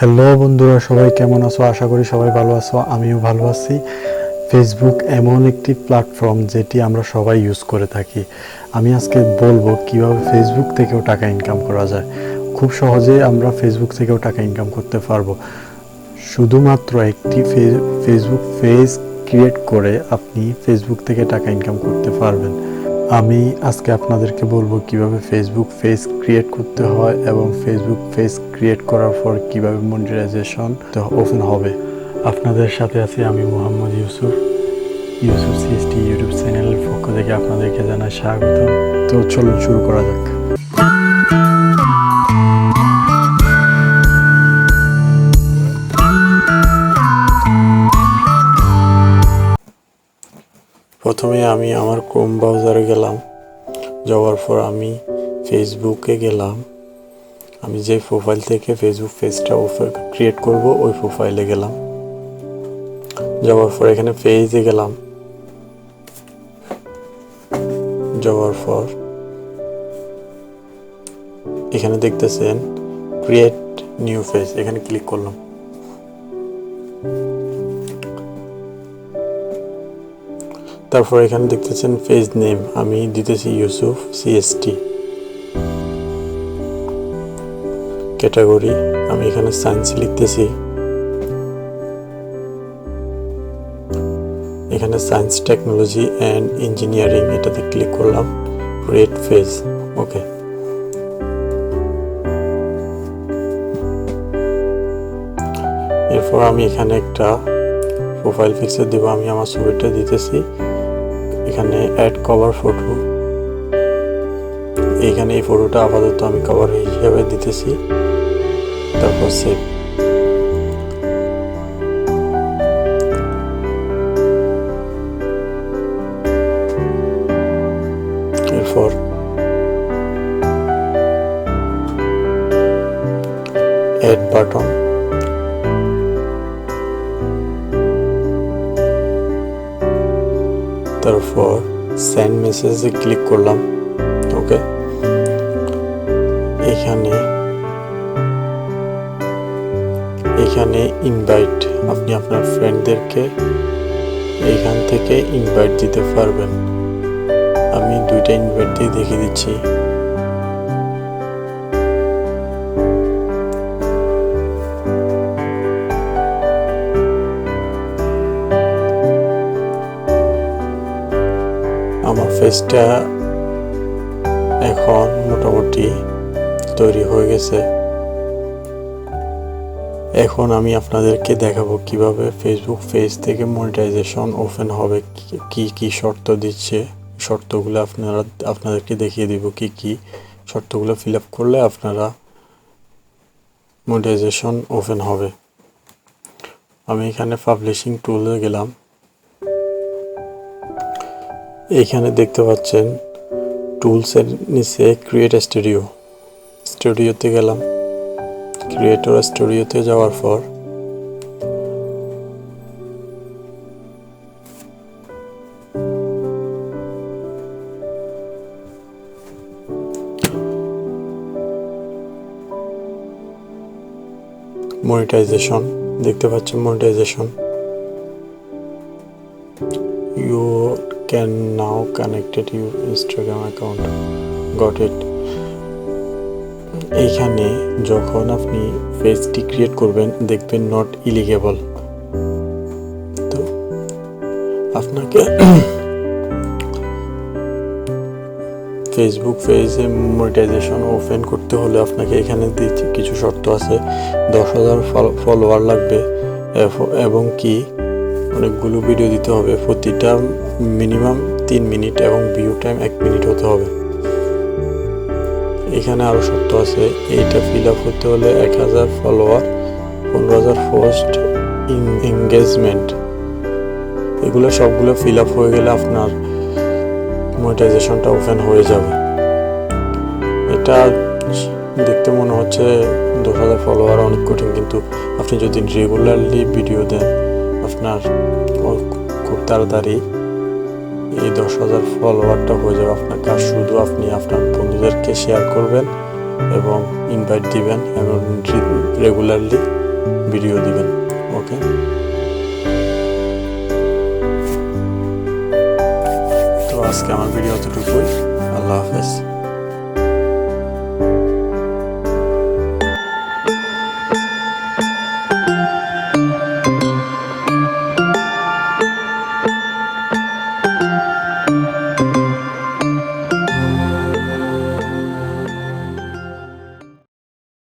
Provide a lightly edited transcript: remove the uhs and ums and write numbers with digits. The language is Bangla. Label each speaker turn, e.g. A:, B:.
A: হ্যালো বন্ধুরা, সবাই কেমন আছো? আশা করি সবাই ভালো আছো। আমিও ভালো আছি। ফেসবুক এমন একটি প্ল্যাটফর্ম যেটি আমরা সবাই ইউজ করে থাকি। আমি আজকে বলবো কিভাবে ফেসবুক থেকেও টাকা ইনকাম করা যায়। খুব সহজেই আমরা ফেসবুক থেকেও টাকা ইনকাম করতে পারবো। শুধুমাত্র একটি ফেসবুক পেজ ক্রিয়েট করে আপনি ফেসবুক থেকে টাকা ইনকাম করতে পারবেন। আমি আজকে আপনাদেরকে বলবো কিভাবে ফেসবুক পেজ ক্রিয়েট করতে হয় এবং ফেসবুক পেজ ক্রিয়েট করার পর কিভাবে মনিটাইজেশন ওপেন হবে। আপনাদের সাথে আছি আমি মোহাম্মদ ইউসুফ সিএসটি ইউটিউব চ্যানেলের পক্ষ থেকে আপনাদেরকে জানাই স্বাগত। তো চলুন শুরু করা যাক। প্রথমে আমি আমার ক্রোম ব্রাউজারে গেলাম। যাওয়ার পর আমি ফেসবুকে গেলাম। আমি যে প্রোফাইল থেকে ফেসবুক পেজটা ক্রিয়েট করব ওই প্রোফাইলে গেলাম। যাওয়ার পর এখানে পেজে গেলাম। যাওয়ার পর এখানে দেখতেছেন ক্রিয়েট নিউ পেজ, এখানে ক্লিক করলাম। তারপর এখানে দেখতেছেন পেজ নেম, আমি দিতেছি ইউসুফ সিএসটি। ক্যাটাগরি আমি এখানে সায়েন্স লিখতেছি। এখানে সায়েন্স, টেকনোলজি অ্যান্ড ইঞ্জিনিয়ারিং এটাতে ক্লিক করলাম। ক্রিয়েট পেজ, ওকে। এরপর আমি এখানে একটা প্রোফাইল পিকচার দেব। আমি আমার ছবিটা দিতেছি। এখানে অ্যাড কভার ফটো, এখানে এই ফটোটা আপাতত আমি কভার হিসেবে দিতেছি। তারপর সেভ। এরপর অ্যাড বাটন, তারপর সেন্ড মেসেজে ক্লিক করলাম, ওকে। এখানে ইনভাইট, আপনি আপনার ফ্রেন্ডদেরকে এইখান থেকে ইনভাইট দিতে পারবেন। আমি দুইটা ইনভাইট দিয়ে দেখিয়ে দিচ্ছি। আমার পেজটা এখন মোটামুটি তৈরি হয়ে গেছে। এখন আমি আপনাদেরকে দেখাবো কিভাবে ফেসবুক পেজ থেকে মনিটাইজেশন ওপেন হবে, কি কি শর্ত দিচ্ছে। শর্তগুলো আপনাদেরকে দেখিয়ে দিব কি কি শর্তগুলো ফিল আপ করলে আপনারা মনিটাইজেশন ওপেন হবে। আমি এখানে পাবলিশিং টুলে গেলাম। এখানে দেখতে পাচ্ছেন টুলসের নিচে ক্রিয়েট স্টুডিওতে গেলাম। ক্রিয়েটর স্টুডিওতে যাওয়ার পর মনিটাইজেশন দেখতে পাচ্ছেন। Monetisation, you can now connected your Instagram account, got it. এইখানে যখন আপনি পেজটি ক্রিয়েট করবেন দেখবেন নট ইলিগেবল। তো আপনাকে ফেসবুক পেজে মনিটাইজেশন ওপেন করতে হলে আপনাকে এখানে কিছু শর্ত আছে। 10,000 ফলোয়ার লাগবে এবং কি অনেকগুলো ভিডিও দিতে হবে, প্রতিটা মিনিমাম 3 মিনিট এবং ভিউ টাইম 1 মিনিট হতে হবে। এখানে আরও শর্ত আছে। এইটা ফিল আপ হতে হলে 1000 ফলোয়ার, 15,000 পোস্ট, এঙ্গেজমেন্ট, এগুলো সবগুলো ফিল আপ হয়ে গেলে আপনার মনিটাইজেশনটা ওপেন হয়ে যাবে। এটা দেখতে মনে হচ্ছে 10,000 ফলোয়ার অনেক কঠিন, কিন্তু আপনি যদি রেগুলারলি ভিডিও দেন আপনার খুব তাড়াতাড়ি এই 10,000 ফলোয়ারটা হয়ে যাবে। আপনার কাজ শুধু আপনি আপনার বন্ধুদেরকে শেয়ার করবেন এবং ইনভাইট দিবেন এবং রেগুলারলি ভিডিও দিবেন। ওকে, তো আজকে আমার ভিডিও এতটুকুই। আল্লাহ হাফেজ।